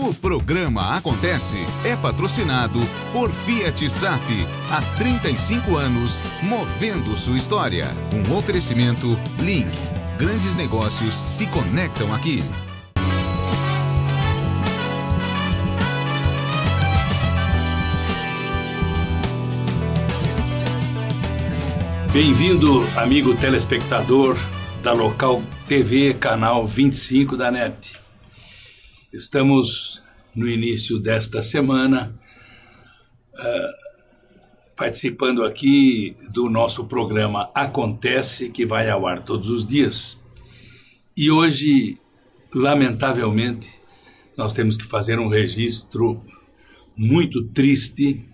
O programa Acontece é patrocinado por Fiat Saf. Há 35 anos, movendo sua história. Um oferecimento Link. Grandes negócios se conectam aqui. Bem-vindo, amigo telespectador da Local TV, canal 25 da NET. Estamos no início desta semana participando aqui do nosso programa Acontece, que vai ao ar todos os dias. E hoje, lamentavelmente, nós temos que fazer um registro muito triste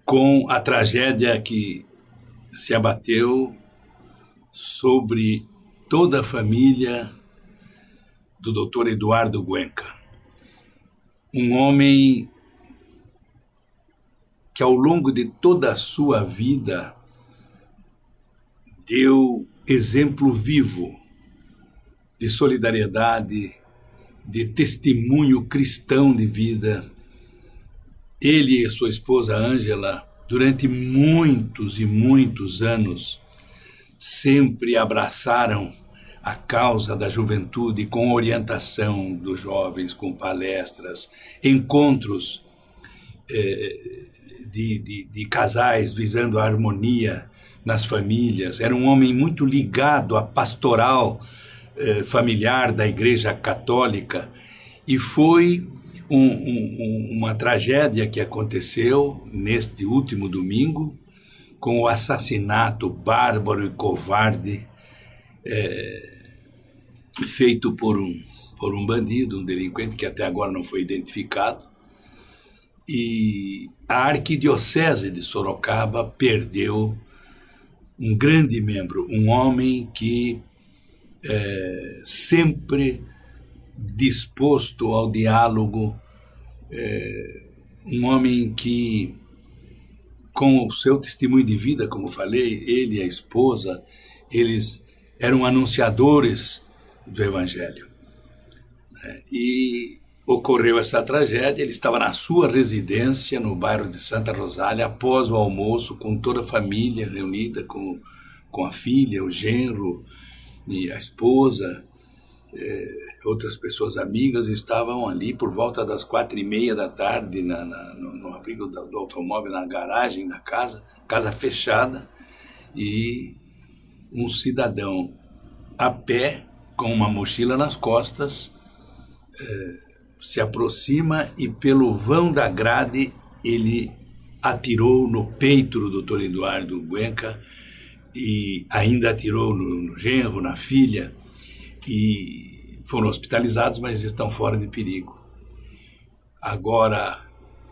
com a tragédia que se abateu sobre toda a família do Dr. Eduardo Guenca. Um homem que ao longo de toda a sua vida deu exemplo vivo de solidariedade, de testemunho cristão de vida. Ele e sua esposa Ângela, durante muitos e muitos anos, sempre abraçaram a causa da juventude com orientação dos jovens, com palestras, encontros de casais visando a harmonia nas famílias. Era um homem muito ligado à pastoral familiar da Igreja Católica e foi uma tragédia que aconteceu neste último domingo com o assassinato bárbaro e covarde feito por um bandido, um delinquente que até agora não foi identificado. E a Arquidiocese de Sorocaba perdeu um grande membro, um homem que sempre disposto ao diálogo, um homem que, com o seu testemunho de vida, como falei, ele e a esposa, eles eram anunciadores do Evangelho. E ocorreu essa tragédia. Ele estava na sua residência no bairro de Santa Rosália após o almoço, com toda a família reunida, com a filha, o genro e a esposa. Outras pessoas amigas estavam ali por volta das 4:30 da tarde no abrigo do automóvel, na garagem da casa fechada, e um cidadão a pé, com uma mochila nas costas, se aproxima e pelo vão da grade ele atirou no peito do Dr. Eduardo Guenca e ainda atirou no genro, na filha, e foram hospitalizados, mas estão fora de perigo. Agora,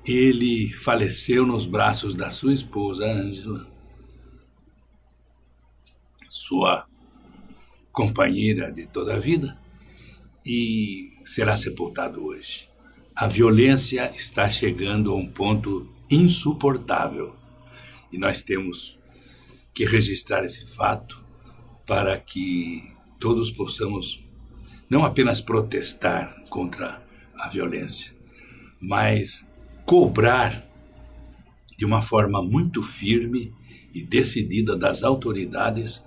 ele faleceu nos braços da sua esposa, Ângela, sua companheira de toda a vida, e será sepultado hoje. A violência está chegando a um ponto insuportável e nós temos que registrar esse fato para que todos possamos não apenas protestar contra a violência, mas cobrar de uma forma muito firme e decidida das autoridades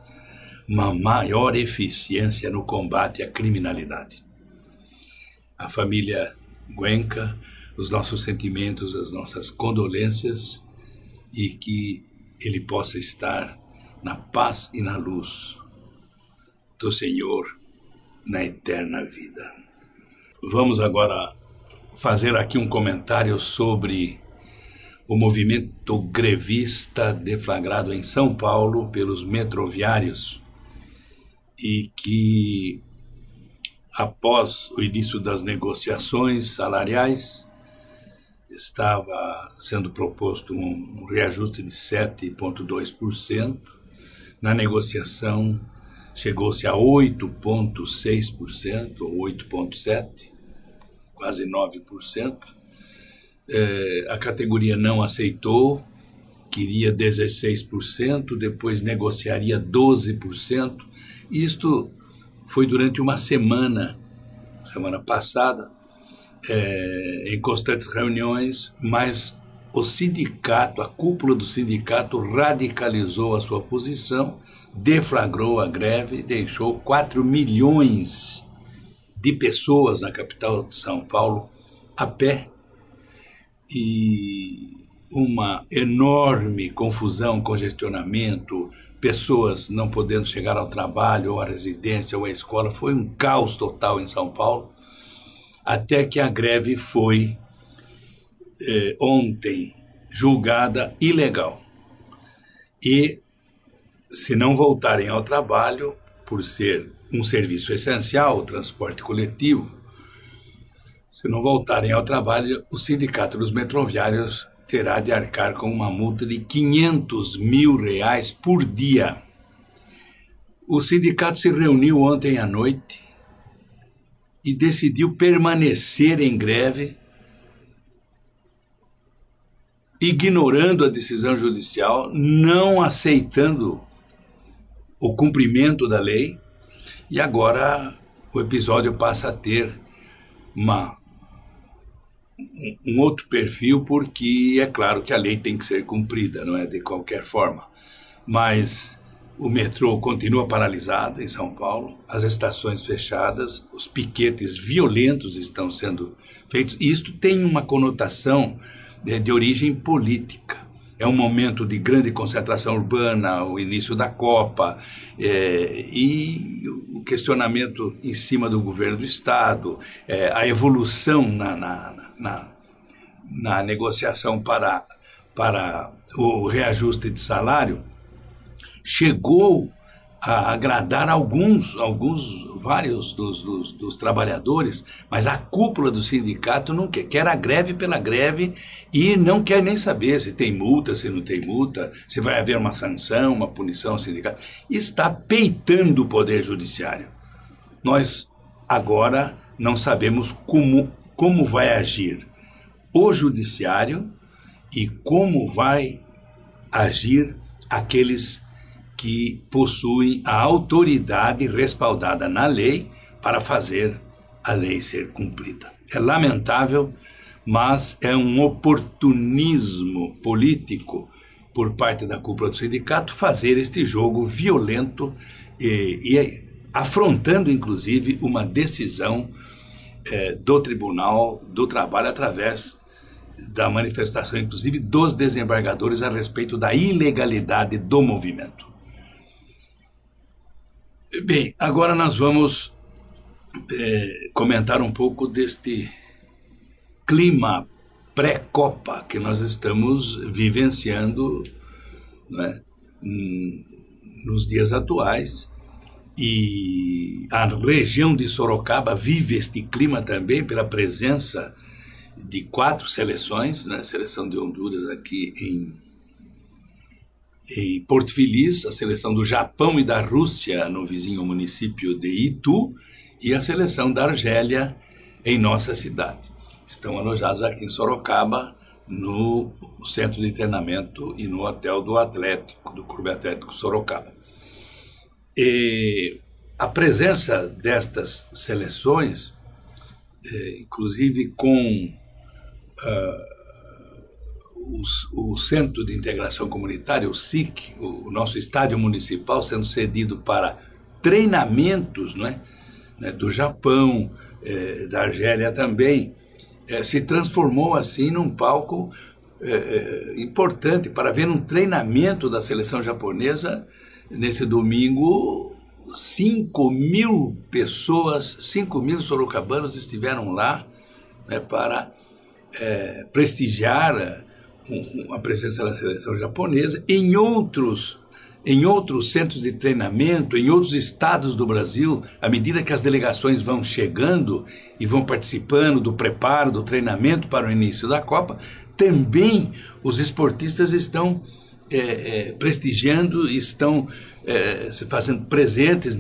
uma maior eficiência no combate à criminalidade. A família Guenca, os nossos sentimentos, as nossas condolências, e que ele possa estar na paz e na luz do Senhor na eterna vida. Vamos agora fazer aqui um comentário sobre o movimento grevista deflagrado em São Paulo pelos metroviários e que, após o início das negociações salariais, estava sendo proposto um reajuste de 7,2%. Na negociação, chegou-se a 8,6%, ou 8,7%, quase 9%. A categoria não aceitou, queria 16%, depois negociaria 12%. Isto foi durante uma semana, semana passada, em constantes reuniões, mas o sindicato, a cúpula do sindicato radicalizou a sua posição, deflagrou a greve, deixou 4 milhões de pessoas na capital de São Paulo a pé, e uma enorme confusão, congestionamento, pessoas não podendo chegar ao trabalho, ou à residência, ou à escola. Foi um caos total em São Paulo, até que a greve foi ontem julgada ilegal. E, se não voltarem ao trabalho, por ser um serviço essencial, o transporte coletivo, se não voltarem ao trabalho, o Sindicato dos Metroviários terá de arcar com uma multa de R$500 mil por dia. O sindicato se reuniu ontem à noite e decidiu permanecer em greve, ignorando a decisão judicial, não aceitando o cumprimento da lei, e agora o episódio passa a ter um outro perfil, porque é claro que a lei tem que ser cumprida, não é de qualquer forma. Mas o metrô continua paralisado em São Paulo, as estações fechadas, os piquetes violentos estão sendo feitos. E isto tem uma conotação de origem política. É um momento de grande concentração urbana, o início da Copa, e o questionamento em cima do governo do Estado, a evolução na negociação para o reajuste de salário, chegou a agradar vários dos trabalhadores, mas a cúpula do sindicato não quer a greve pela greve e não quer nem saber se tem multa, se não tem multa, se vai haver uma sanção, uma punição ao sindicato. Está peitando o Poder Judiciário. Nós agora não sabemos como vai agir o Judiciário e como vai agir aqueles que possuem a autoridade respaldada na lei para fazer a lei ser cumprida. É lamentável, mas é um oportunismo político por parte da cúpula do sindicato fazer este jogo violento e afrontando, inclusive, uma decisão do Tribunal do Trabalho através da manifestação, inclusive, dos desembargadores a respeito da ilegalidade do movimento. Bem, agora nós vamos comentar um pouco deste clima pré-Copa que nós estamos vivenciando, né, nos dias atuais. E a região de Sorocaba vive este clima também pela presença de 4 seleções, né, a seleção de Honduras aqui em Porto Feliz, a seleção do Japão e da Rússia no vizinho município de Itu e a seleção da Argélia em nossa cidade. Estão alojados aqui em Sorocaba, no centro de treinamento e no hotel do Atlético, do Clube Atlético Sorocaba. E a presença destas seleções, inclusive com o Centro de Integração Comunitária, o SIC, o nosso estádio municipal, sendo cedido para treinamentos, né, do Japão, da Argélia também, se transformou assim num palco importante para ver um treinamento da seleção japonesa. Nesse domingo, 5.000 pessoas, 5.000 sorocabanos estiveram lá, né, para prestigiar a presença da seleção japonesa. Em outros centros de treinamento, em outros estados do Brasil, à medida que as delegações vão chegando e vão participando do preparo, do treinamento para o início da Copa, também os esportistas estão prestigiando, estão se fazendo presentes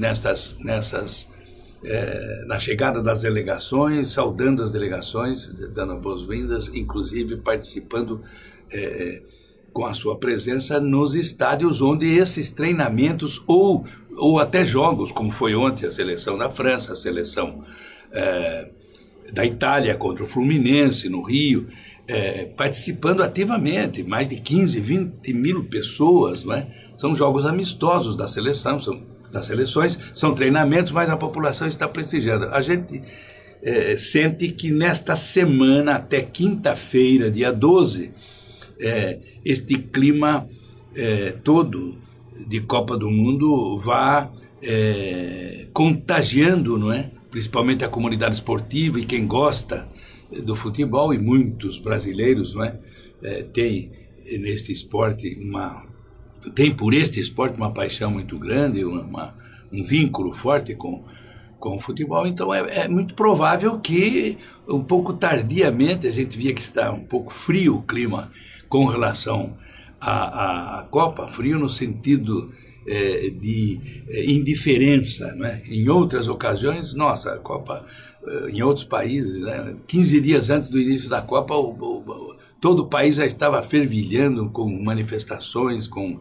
na chegada das delegações, saudando as delegações, dando boas-vindas, inclusive participando com a sua presença nos estádios onde esses treinamentos ou até jogos, como foi ontem a seleção da França, a seleção da Itália contra o Fluminense no Rio, participando ativamente, mais de 15, 20 mil pessoas, não é? São jogos amistosos das seleções, são treinamentos, mas a população está prestigiando. A gente sente que nesta semana, até quinta-feira, dia 12, este clima todo de Copa do Mundo vai contagiando, não é? Principalmente a comunidade esportiva e quem gosta do futebol, e muitos brasileiros, não é? Tem neste esporte tem por este esporte uma paixão muito grande, um vínculo forte com o futebol. Então é muito provável que um pouco tardiamente, a gente via que está um pouco frio o clima com relação à Copa, frio no sentido de indiferença, não é? Em outras ocasiões, nossa, a Copa, em outros países, né? 15 dias antes do início da Copa, todo o país já estava fervilhando com manifestações, com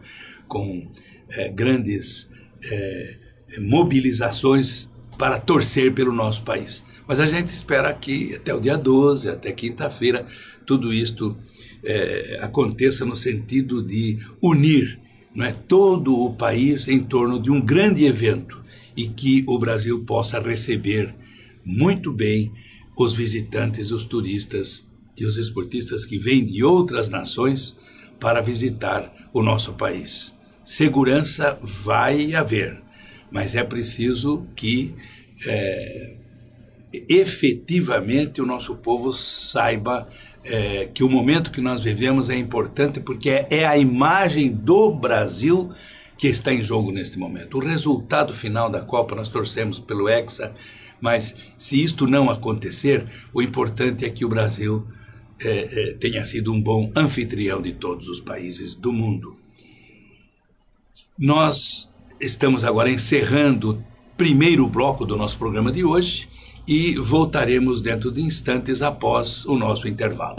grandes mobilizações para torcer pelo nosso país. Mas a gente espera que até o dia 12, até quinta-feira, tudo isto aconteça no sentido de unir, não é, todo o país em torno de um grande evento e que o Brasil possa receber muito bem os visitantes, os turistas e os esportistas que vêm de outras nações para visitar o nosso país. Segurança vai haver, mas é preciso que efetivamente o nosso povo saiba que o momento que nós vivemos é importante, porque é a imagem do Brasil que está em jogo neste momento. O resultado final da Copa, nós torcemos pelo Hexa, mas se isto não acontecer, o importante é que o Brasil tenha sido um bom anfitrião de todos os países do mundo. Nós estamos agora encerrando o primeiro bloco do nosso programa de hoje e voltaremos dentro de instantes após o nosso intervalo.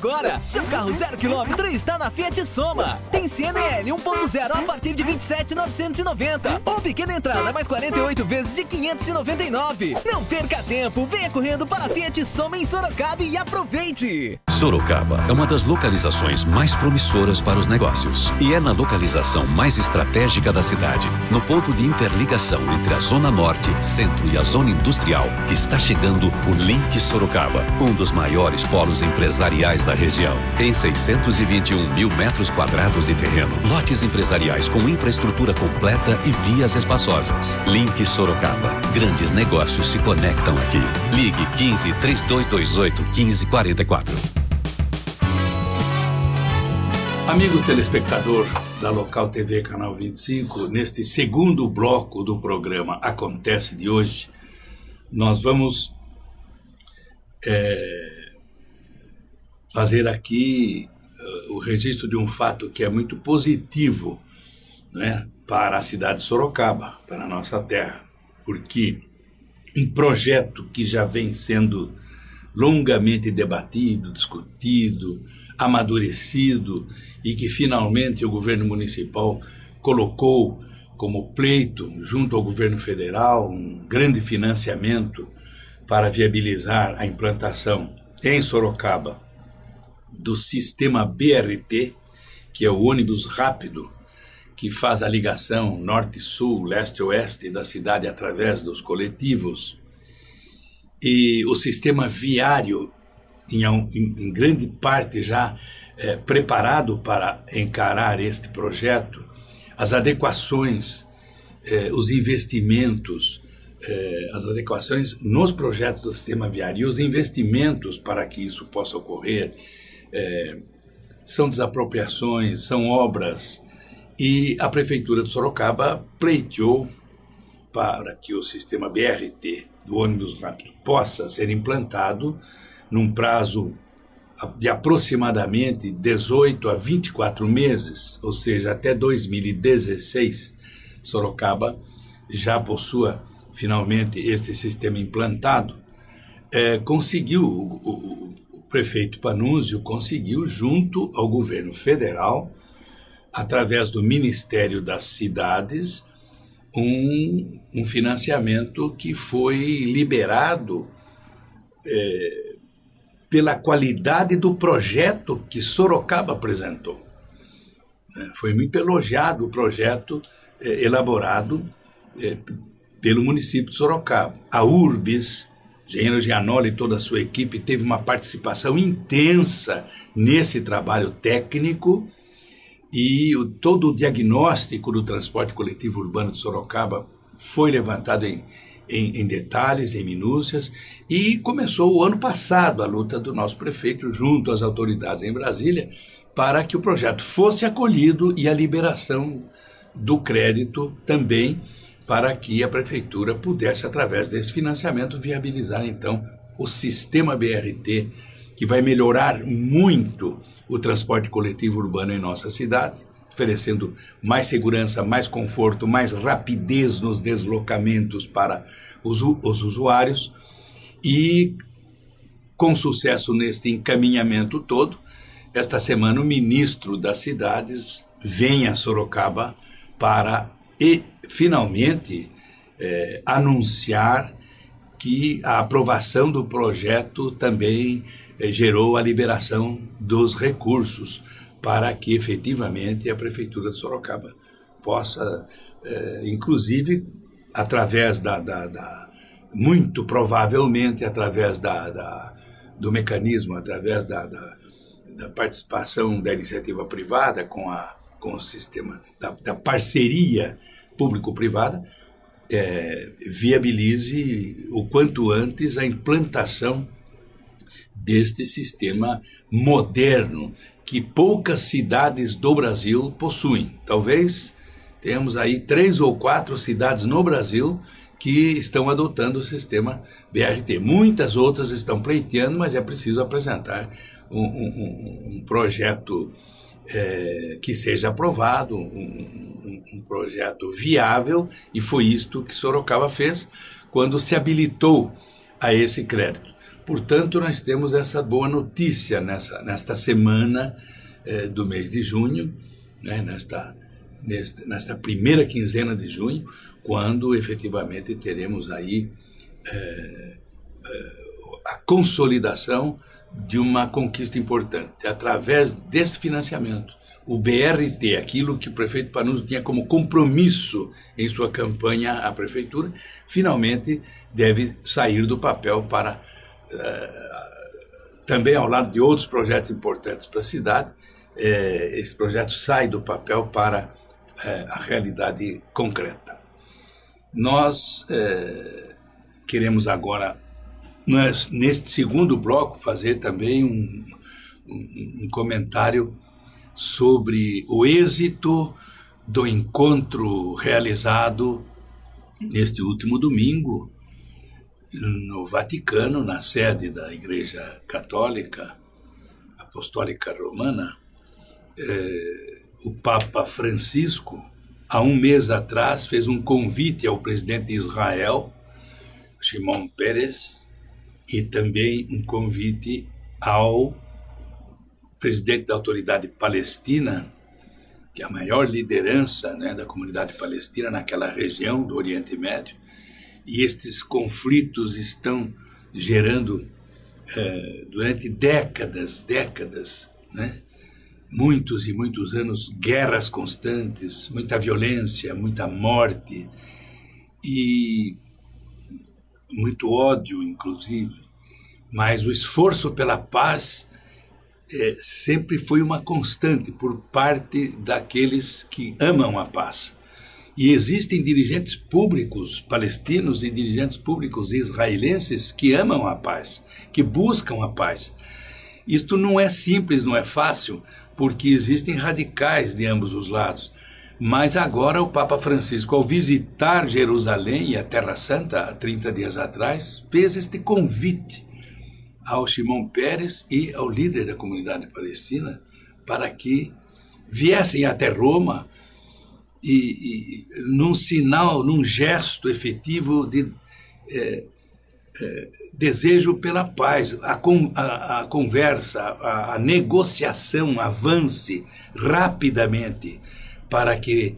Agora, seu carro 0 km está na Fiat Soma. Tem CNL 1.0 a partir de 27.990 ou pequena entrada mais 48 vezes de 599. Não perca tempo, venha correndo para a Fiat Soma em Sorocaba e aproveite. Sorocaba é uma das localizações mais promissoras para os negócios e é na localização mais estratégica da cidade, no ponto de interligação entre a Zona Norte, Centro e a Zona Industrial, que está chegando o Link Sorocaba, um dos maiores polos empresariais da região. Em 621 mil metros quadrados de terreno, lotes empresariais com infraestrutura completa e vias espaçosas. Link Sorocaba. Grandes negócios se conectam aqui. Ligue 15 3228 1544. Amigo telespectador da Local TV Canal 25, neste segundo bloco do programa Acontece de hoje, nós vamos fazer aqui o registro de um fato que é muito positivo, né, para a cidade de Sorocaba, para a nossa terra, porque um projeto que já vem sendo longamente debatido, discutido, amadurecido e que finalmente o governo municipal colocou como pleito junto ao governo federal um grande financiamento para viabilizar a implantação em Sorocaba do sistema BRT, que é o ônibus rápido que faz a ligação norte-sul, leste-oeste da cidade através dos coletivos, e o sistema viário em grande parte já preparado para encarar este projeto, as adequações, os investimentos, as adequações nos projetos do sistema viário e os investimentos para que isso possa ocorrer, são desapropriações, são obras, e a Prefeitura de Sorocaba pleiteou para que o sistema BRT do ônibus rápido possa ser implantado num prazo de aproximadamente 18 a 24 meses, ou seja, até 2016, Sorocaba já possua finalmente este sistema implantado. Conseguiu, o prefeito Panunzio conseguiu, junto ao governo federal, através do Ministério das Cidades, um financiamento que foi liberado pela qualidade do projeto que Sorocaba apresentou. Foi muito elogiado o projeto elaborado pelo município de Sorocaba. A Urbis, Engenheiro Gianoli e toda a sua equipe teve uma participação intensa nesse trabalho técnico e todo o diagnóstico do transporte coletivo urbano de Sorocaba foi levantado em detalhes, em minúcias, e começou o ano passado a luta do nosso prefeito junto às autoridades em Brasília para que o projeto fosse acolhido e a liberação do crédito também para que a prefeitura pudesse, através desse financiamento, viabilizar então o sistema BRT, que vai melhorar muito o transporte coletivo urbano em nossa cidade, oferecendo mais segurança, mais conforto, mais rapidez nos deslocamentos para os usuários. E, com sucesso neste encaminhamento todo, esta semana o ministro das cidades vem a Sorocaba para, finalmente, anunciar que a aprovação do projeto também gerou a liberação dos recursos para que, efetivamente, a Prefeitura de Sorocaba possa, inclusive, através muito provavelmente, através do mecanismo, através da participação da iniciativa privada com o sistema da parceria público-privada, viabilize o quanto antes a implantação deste sistema moderno que poucas cidades do Brasil possuem. Talvez tenhamos aí 3 ou 4 cidades no Brasil que estão adotando o sistema BRT. Muitas outras estão pleiteando, mas é preciso apresentar um projeto que seja aprovado, um projeto viável, e foi isto que Sorocaba fez quando se habilitou a esse crédito. Portanto, nós temos essa boa notícia nesta semana do mês de junho, né, nesta primeira quinzena de junho, quando efetivamente teremos aí a consolidação de uma conquista importante, através desse financiamento. O BRT, aquilo que o prefeito Panunzio tinha como compromisso em sua campanha à prefeitura, finalmente deve sair do papel para, também ao lado de outros projetos importantes para a cidade, esse projeto sai do papel para a realidade concreta. Nós queremos agora, neste segundo bloco, fazer também um comentário sobre o êxito do encontro realizado neste último domingo no Vaticano, na sede da Igreja Católica Apostólica Romana. O Papa Francisco, há um mês atrás, fez um convite ao presidente de Israel, Shimon Peres, e também um convite ao presidente da Autoridade Palestina, que é a maior liderança, né, da comunidade palestina naquela região do Oriente Médio, e estes conflitos estão gerando, durante décadas, né, muitos e muitos anos, guerras constantes, muita violência, muita morte e muito ódio, inclusive. Mas o esforço pela paz sempre foi uma constante por parte daqueles que amam a paz. E existem dirigentes públicos palestinos e dirigentes públicos israelenses que amam a paz, que buscam a paz. Isto não é simples, não é fácil, porque existem radicais de ambos os lados. Mas agora o Papa Francisco, ao visitar Jerusalém e a Terra Santa, há 30 dias atrás, fez este convite ao Shimon Peres e ao líder da comunidade palestina para que viessem até Roma e num sinal, num gesto efetivo de desejo pela paz, a conversa, a negociação avance rapidamente para que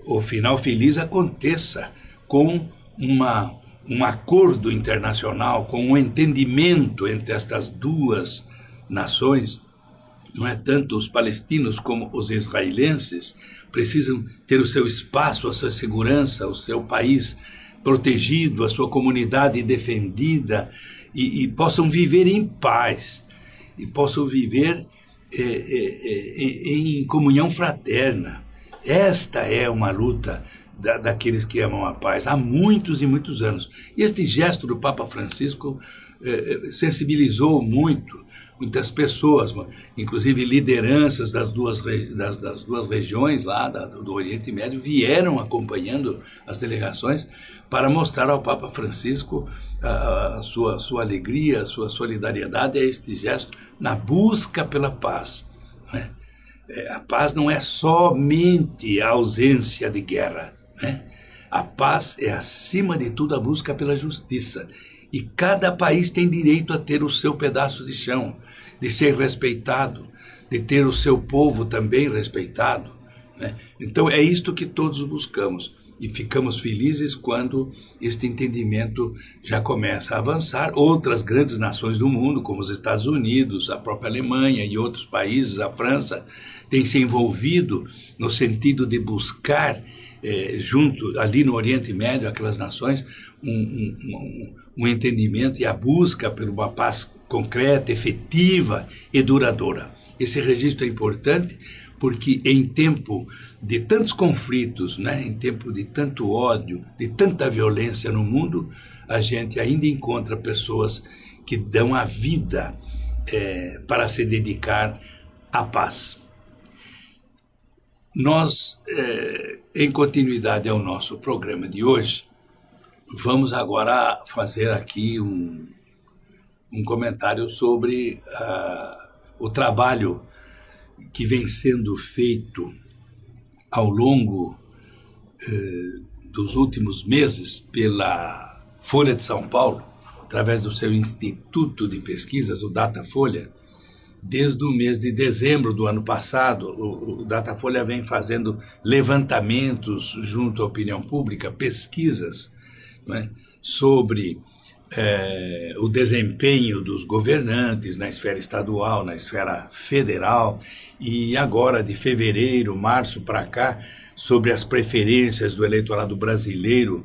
o final feliz aconteça com um acordo internacional, com um entendimento entre estas duas nações. Não é tanto os palestinos como os israelenses precisam ter o seu espaço, a sua segurança, o seu país protegido, a sua comunidade defendida e possam viver em paz e possam viver em comunhão fraterna. Esta é uma luta daqueles que amam a paz há muitos e muitos anos. E este gesto do Papa Francisco sensibilizou muitas pessoas, inclusive lideranças das duas regiões lá do Oriente Médio, vieram acompanhando as delegações para mostrar ao Papa Francisco a sua alegria, a sua solidariedade a este gesto na busca pela paz. Né? A paz não é somente a ausência de guerra. Né? A paz é, acima de tudo, a busca pela justiça. E cada país tem direito a ter o seu pedaço de chão, de ser respeitado, de ter o seu povo também respeitado. Né? Então é isto que todos buscamos. E ficamos felizes quando este entendimento já começa a avançar. Outras grandes nações do mundo, como os Estados Unidos, a própria Alemanha e outros países, a França, têm se envolvido no sentido de buscar, junto ali no Oriente Médio, aquelas nações, um entendimento e a busca por uma paz concreta, efetiva e duradoura. Esse registro é importante porque em tempo de tantos conflitos, né, em tempo de tanto ódio, de tanta violência no mundo, a gente ainda encontra pessoas que dão a vida para se dedicar à paz. Nós, em continuidade ao nosso programa de hoje, vamos agora fazer aqui um comentário sobre o trabalho que vem sendo feito ao longo dos últimos meses pela Folha de São Paulo, através do seu Instituto de Pesquisas, o Datafolha. Desde o mês de dezembro do ano passado, o Datafolha vem fazendo levantamentos junto à opinião pública, pesquisas, né, sobre o desempenho dos governantes na esfera estadual, na esfera federal, e agora de fevereiro, março para cá, sobre as preferências do eleitorado brasileiro,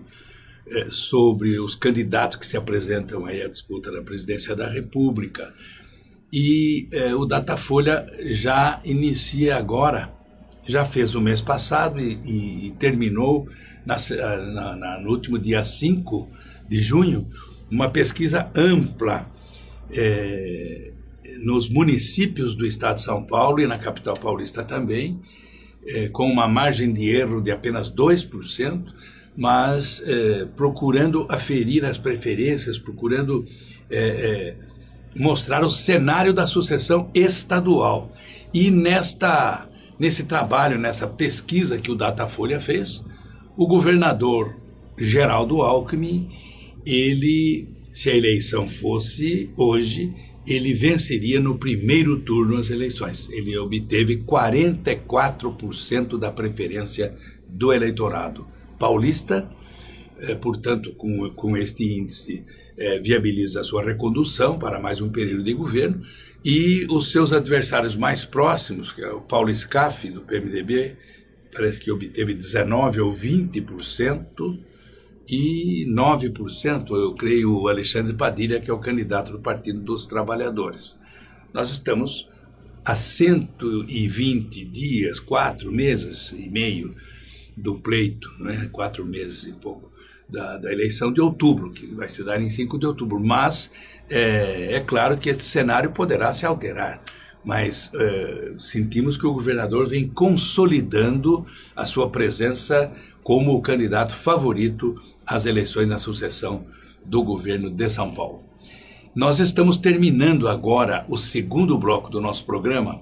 sobre os candidatos que se apresentam aí à disputa da presidência da República. E o Datafolha já inicia agora, já fez o mês passado e terminou no último dia 5 de junho, uma pesquisa ampla nos municípios do estado de São Paulo e na capital paulista também, com uma margem de erro de apenas 2%, mas procurando aferir as preferências, procurando mostrar o cenário da sucessão estadual. E nesse trabalho, nessa pesquisa que o Datafolha fez, o governador Geraldo Alckmin, se a eleição fosse hoje, ele venceria no primeiro turno as eleições. Ele obteve 44% da preferência do eleitorado paulista, portanto, com este índice, viabiliza a sua recondução para mais um período de governo, e os seus adversários mais próximos, que é o Paulo Scaff, do PMDB, parece que obteve 19% ou 20%, e 9%, eu creio, o Alexandre Padilha, que é o candidato do Partido dos Trabalhadores. Nós estamos há 120 dias, 4 meses e meio do pleito, né? 4 meses e pouco, da eleição de outubro, que vai se dar em 5 de outubro. Mas é claro que esse cenário poderá se alterar. Mas sentimos que o governador vem consolidando a sua presença como o candidato favorito às eleições na sucessão do governo de São Paulo. Nós estamos terminando agora o segundo bloco do nosso programa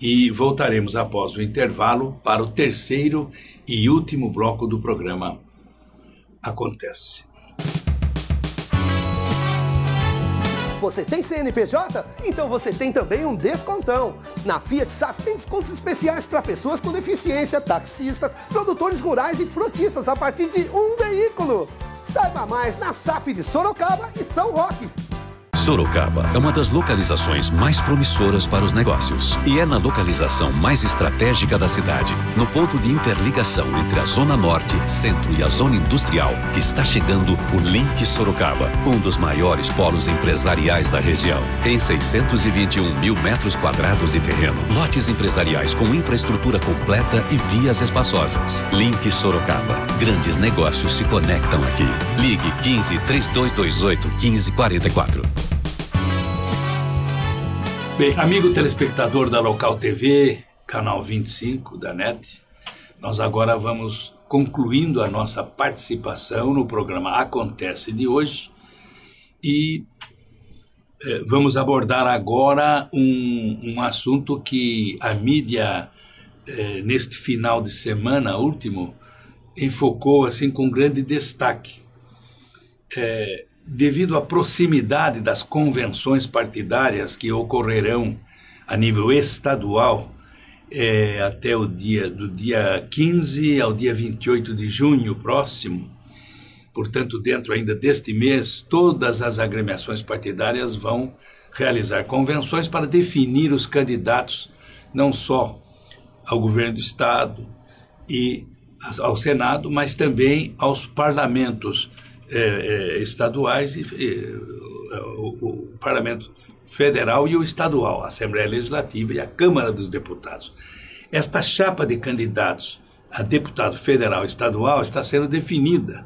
e voltaremos após o intervalo para o terceiro e último bloco do programa Acontece. Você tem CNPJ? Então você tem também um descontão. Na Fiat SAF tem descontos especiais para pessoas com deficiência, taxistas, produtores rurais e frotistas a partir de um veículo. Saiba mais na SAF de Sorocaba e São Roque. Sorocaba é uma das localizações mais promissoras para os negócios e é na localização mais estratégica da cidade, no ponto de interligação entre a Zona Norte, Centro e a Zona Industrial, que está chegando o Link Sorocaba, um dos maiores polos empresariais da região. Em 621 mil metros quadrados de terreno, lotes empresariais com infraestrutura completa e vias espaçosas. Link Sorocaba. Grandes negócios se conectam aqui. Ligue 15 3228 1544. Bem, amigo telespectador da Local TV, canal 25 da NET, nós agora vamos concluindo a nossa participação no programa Acontece de hoje e vamos abordar agora um assunto que a mídia, neste final de semana último, enfocou assim com grande destaque. Devido à proximidade das convenções partidárias que ocorrerão a nível estadual até do dia 15 ao dia 28 de junho próximo, portanto, dentro ainda deste mês, todas as agremiações partidárias vão realizar convenções para definir os candidatos não só ao governo do Estado e ao Senado, mas também aos parlamentos estaduais, o Parlamento Federal e o Estadual, a Assembleia Legislativa e a Câmara dos Deputados. Esta chapa de candidatos a deputado federal e estadual está sendo definida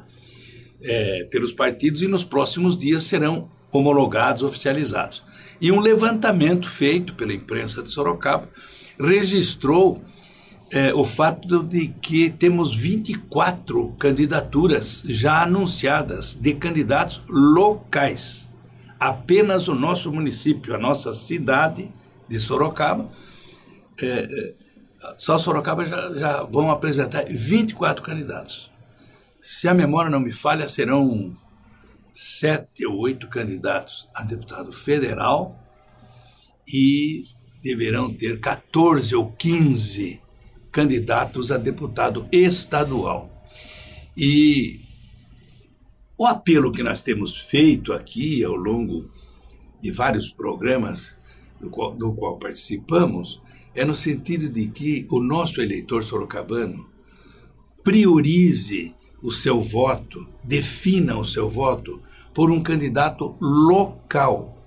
pelos partidos e nos próximos dias serão homologados, oficializados. E um levantamento feito pela imprensa de Sorocaba registrou o fato de que temos 24 candidaturas já anunciadas de candidatos locais. Apenas o nosso município, a nossa cidade de Sorocaba, só Sorocaba já vão apresentar 24 candidatos. Se a memória não me falha, serão 7 ou 8 candidatos a deputado federal e deverão ter 14 ou 15 candidatos a deputado estadual. E o apelo que nós temos feito aqui ao longo de vários programas do qual participamos é no sentido de que o nosso eleitor sorocabano priorize o seu voto, defina o seu voto por um candidato local,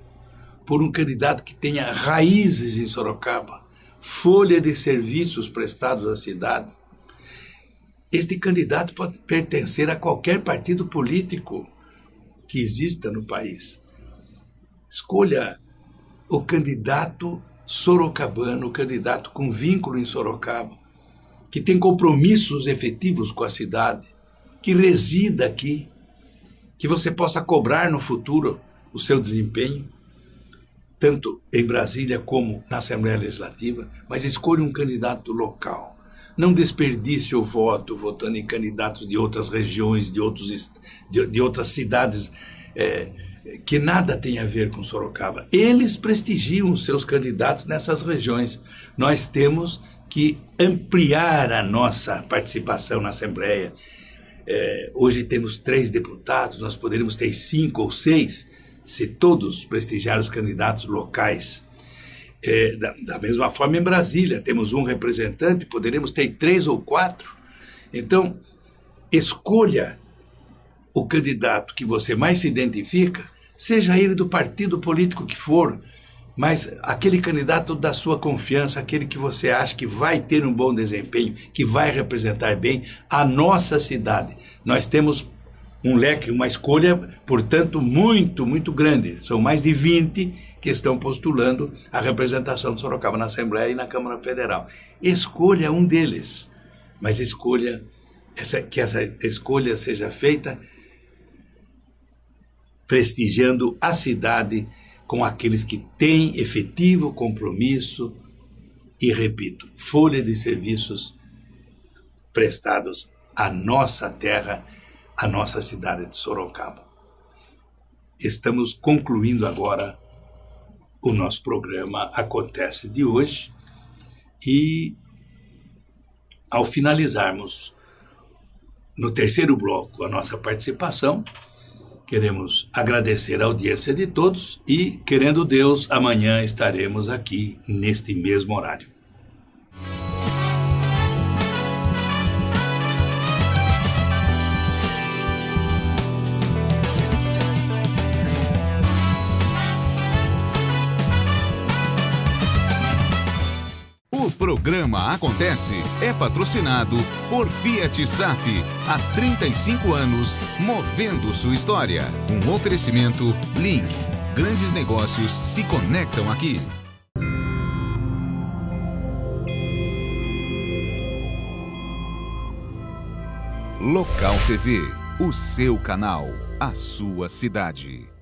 por um candidato que tenha raízes em Sorocaba, folha de serviços prestados à cidade. Este candidato pode pertencer a qualquer partido político que exista no país. Escolha o candidato sorocabano, o candidato com vínculo em Sorocaba, que tem compromissos efetivos com a cidade, que resida aqui, que você possa cobrar no futuro o seu desempenho, tanto em Brasília como na Assembleia Legislativa, mas escolha um candidato local. Não desperdice o voto votando em candidatos de outras regiões, de outras cidades, que nada tem a ver com Sorocaba. Eles prestigiam os seus candidatos nessas regiões. Nós temos que ampliar a nossa participação na Assembleia. Hoje temos 3 deputados, nós poderíamos ter 5 ou 6, se todos prestigiarem os candidatos locais. Da mesma forma em Brasília, temos um representante, poderemos ter 3 ou 4. Então, escolha o candidato que você mais se identifica, seja ele do partido político que for, mas aquele candidato da sua confiança, aquele que você acha que vai ter um bom desempenho, que vai representar bem a nossa cidade. Nós temos um leque, uma escolha, portanto, muito, muito grande. São mais de 20 que estão postulando a representação de Sorocaba na Assembleia e na Câmara Federal. Escolha um deles, mas que essa escolha seja feita prestigiando a cidade com aqueles que têm efetivo compromisso e, repito, folha de serviços prestados à nossa terra, à nossa cidade de Sorocaba. estamos concluindo agora o nosso programa Acontece de hoje e, ao finalizarmos no terceiro bloco a nossa participação, queremos agradecer a audiência de todos e, querendo Deus, amanhã estaremos aqui neste mesmo horário. O programa Acontece é patrocinado por Fiat Safi. Há 35 anos, movendo sua história. Um oferecimento Link. Grandes negócios se conectam aqui. Local TV, o seu canal, a sua cidade.